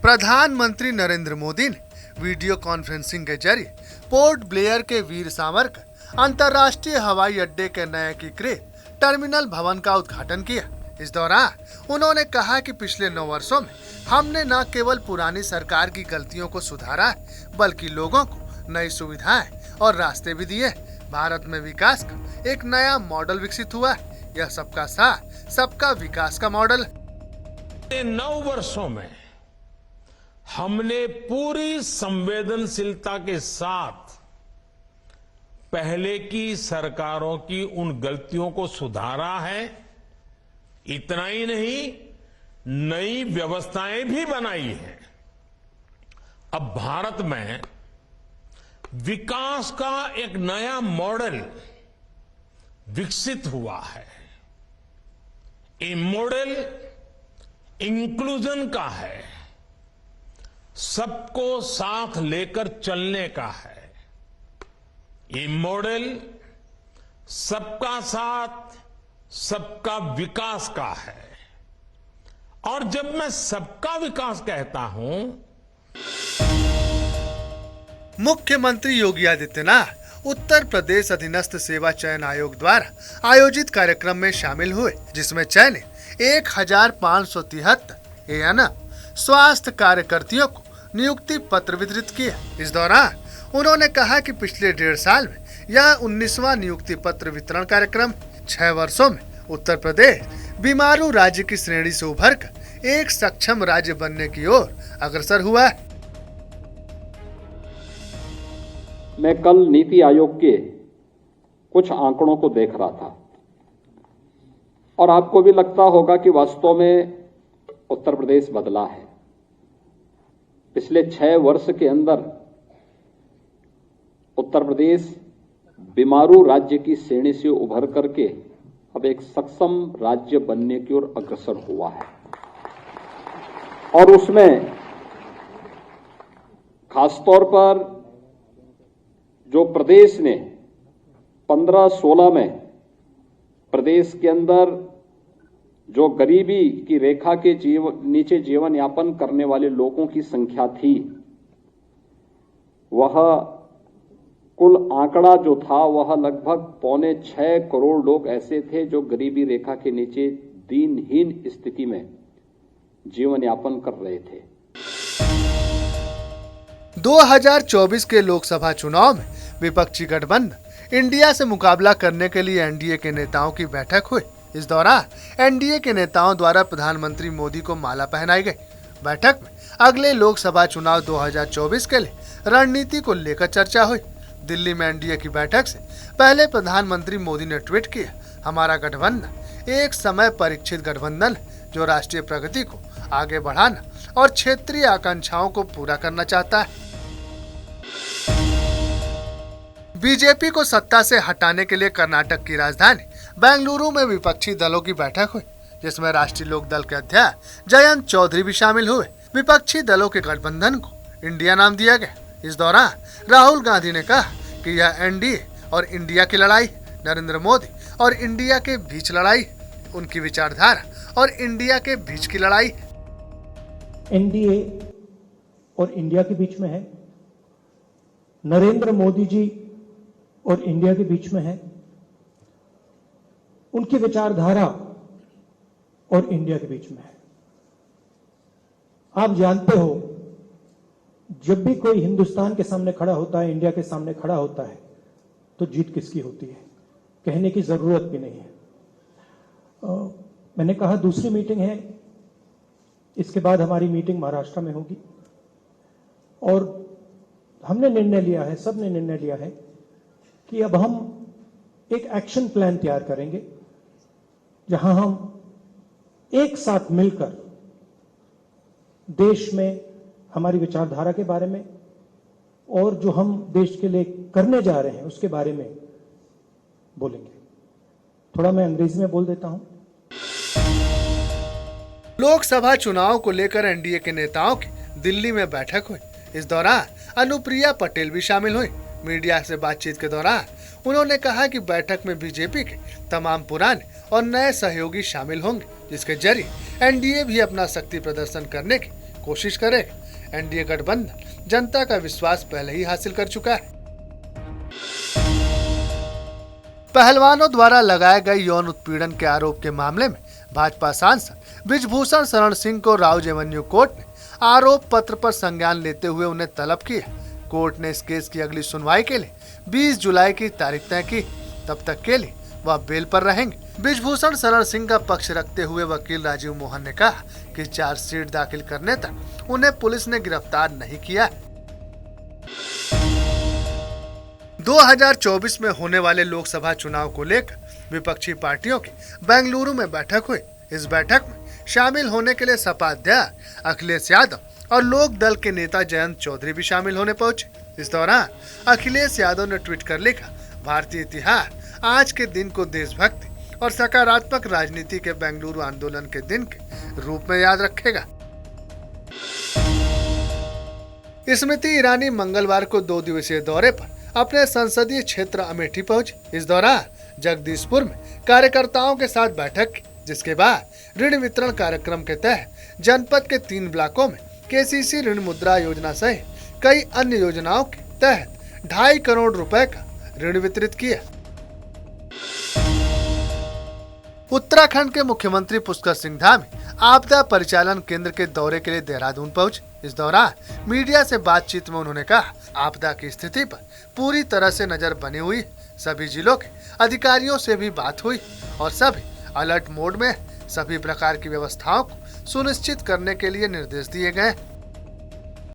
प्रधानमंत्री नरेंद्र मोदी ने video conferencing के जरिए पोर्ट ब्लेयर के वीर सावरकर अंतर्राष्ट्रीय हवाई अड्डे के नए एकीकृत टर्मिनल भवन का उद्घाटन किया। इस दौरान उन्होंने कहा कि पिछले 9 वर्षों में हमने न केवल पुरानी सरकार की गलतियों को सुधारा है, बल्कि लोगों को नई सुविधाएं और रास्ते भी दिए। भारत में विकास का एक नया मॉडल विकसित हुआ है। यह सबका साथ सबका विकास का मॉडल है। 9 वर्षों में हमने पूरी संवेदनशीलता के साथ पहले की सरकारों की उन गलतियों को सुधारा है। इतना ही नहीं, नई व्यवस्थाएं भी बनाई हैं। अब भारत में विकास का एक नया मॉडल विकसित हुआ है। ये मॉडल इंक्लूजन का है, सबको साथ लेकर चलने का है। ये मॉडल सबका साथ सबका विकास का है। और जब मैं सबका विकास कहता हूं, मुख्यमंत्री योगी आदित्यनाथ उत्तर प्रदेश अधीनस्थ सेवा चयन आयोग द्वारा आयोजित कार्यक्रम में शामिल हुए, जिसमें चयनित 1573 यानी स्वास्थ्य कार्यकर्तियों को नियुक्ति पत्र वितरित किए। इस दौरान उन्होंने कहा कि पिछले 1.5 साल में यह 19वां नियुक्ति पत्र वितरण कार्यक्रम 6 वर्षों में उत्तर प्रदेश बीमारू राज्य की श्रेणी से उभरकर एक सक्षम राज्य बनने की ओर अग्रसर हुआ है। मैं कल नीति आयोग के कुछ आंकड़ों को देख रहा था और आपको भी लगता होगा कि वास्तव में उत्तर प्रदेश बदला है। पिछले 6 वर्ष के अंदर उत्तर प्रदेश बीमारू राज्य की श्रेणी से उभर करके अब एक सक्षम राज्य बनने की ओर अग्रसर हुआ है। और उसमें खासतौर पर जो प्रदेश ने 15-16 में प्रदेश के अंदर जो गरीबी की रेखा के नीचे जीवन यापन करने वाले लोगों की संख्या थी, वह कुल आंकड़ा जो था वह लगभग 5.25 करोड़ लोग ऐसे थे जो गरीबी रेखा के नीचे दीनहीन स्थिति में जीवन यापन कर रहे थे। 2024 के लोकसभा चुनाव में विपक्षी गठबंधन इंडिया से मुकाबला करने के लिए एनडीए के नेताओं की बैठक हुई। इस दौरान एनडीए के नेताओं द्वारा प्रधानमंत्री मोदी को माला पहनाई गई। बैठक में अगले लोकसभा चुनाव 2024 के लिए रणनीति को लेकर चर्चा हुई। दिल्ली में एनडीए की बैठक से पहले प्रधानमंत्री मोदी ने ट्वीट किया, हमारा गठबंधन एक समय परीक्षित गठबंधन जो राष्ट्रीय प्रगति को आगे बढ़ाना और क्षेत्रीय आकांक्षाओं को पूरा करना चाहता है। बीजेपी को सत्ता से हटाने के लिए कर्नाटक की राजधानी बेंगलुरु में विपक्षी दलों की बैठक हुई, जिसमें राष्ट्रीय लोक दल के अध्यक्ष जयंत चौधरी भी शामिल हुए। विपक्षी दलों के गठबंधन को इंडिया नाम दिया गया। इस दौरान राहुल गांधी ने कहा कि यह एनडीए और इंडिया की लड़ाई, नरेंद्र मोदी और इंडिया के बीच लड़ाई, उनकी विचारधारा और इंडिया के बीच की लड़ाई। एनडीए और इंडिया के बीच में है, नरेंद्र मोदी जी और इंडिया के बीच में है, उनकी विचारधारा और इंडिया के बीच में है। आप जानते हो, जब भी कोई हिंदुस्तान के सामने खड़ा होता है, इंडिया के सामने खड़ा होता है, तो जीत किसकी होती है, कहने की जरूरत भी नहीं है। मैंने कहा दूसरी मीटिंग है, इसके बाद हमारी मीटिंग महाराष्ट्र में होगी और हमने निर्णय लिया है, सबने निर्णय लिया है कि अब हम एक एक्शन प्लान तैयार करेंगे जहां हम एक साथ मिलकर देश में हमारी विचारधारा के बारे में और जो हम देश के लिए करने जा रहे हैं उसके बारे में बोलेंगे। थोड़ा मैं अंग्रेजी में बोल देता हूं। लोकसभा चुनाव को लेकर एनडीए के नेताओं की दिल्ली में बैठक हुई। इस दौरान अनुप्रिया पटेल भी शामिल हुई। मीडिया से बातचीत के दौरान उन्होंने कहा कि बैठक में बीजेपी के तमाम पुराने और नए सहयोगी शामिल होंगे, जिसके जरिए एनडीए भी अपना शक्ति प्रदर्शन करने की कोशिश करेगा। एनडीए गठबंधन जनता का विश्वास पहले ही हासिल कर चुका है। पहलवानों द्वारा लगाए गए यौन उत्पीड़न के आरोप के मामले में भाजपा सांसद बृजभूषण शरण सिंह को राउज एवेन्यू कोर्ट ने आरोप पत्र पर संज्ञान लेते हुए उन्हें तलब किया। कोर्ट ने इस केस की अगली सुनवाई के लिए 20 जुलाई की तारीख तय की। तब तक के लिए वह बेल पर रहेंगे। बृजभूषण शरण सिंह का पक्ष रखते हुए वकील राजीव मोहन ने कहा कि चार्जशीट दाखिल करने तक उन्हें पुलिस ने गिरफ्तार नहीं किया। 2024 में होने वाले लोकसभा चुनाव को लेकर विपक्षी पार्टियों की बेंगलुरु में बैठक हुई। इस बैठक में शामिल होने के लिए सपा अध्यक्ष अखिलेश यादव और लोक दल के नेता जयंत चौधरी भी शामिल होने पहुंचे। इस दौरान अखिलेश यादव ने ट्वीट कर लिखा, भारतीय इतिहास आज के दिन को देशभक्ति और सकारात्मक राजनीति के बेंगलुरु आंदोलन के दिन के रूप में याद रखेगा। स्मृति ईरानी मंगलवार को 2 दिवसीय दौरे पर अपने संसदीय क्षेत्र अमेठी पहुंची। इस दौरान जगदीशपुर में कार्यकर्ताओं के साथ बैठक की, जिसके बाद ऋण वितरण कार्यक्रम के तहत जनपद के 3 ब्लॉकों में केसीसी ऋण मुद्रा योजना सहित कई अन्य योजनाओं के तहत 2.5 करोड़ रुपए का ऋण वितरित किया। उत्तराखंड के मुख्यमंत्री पुष्कर सिंह धामी आपदा परिचालन केंद्र के दौरे के लिए देहरादून पहुंचे। इस दौरान मीडिया से बातचीत में उन्होंने कहा, आपदा की स्थिति पर पूरी तरह से नजर बनी हुई। सभी जिलों के अधिकारियों से भी बात हुई और सभी अलर्ट मोड में सभी प्रकार की व्यवस्थाओं को सुनिश्चित करने के लिए निर्देश दिए गए।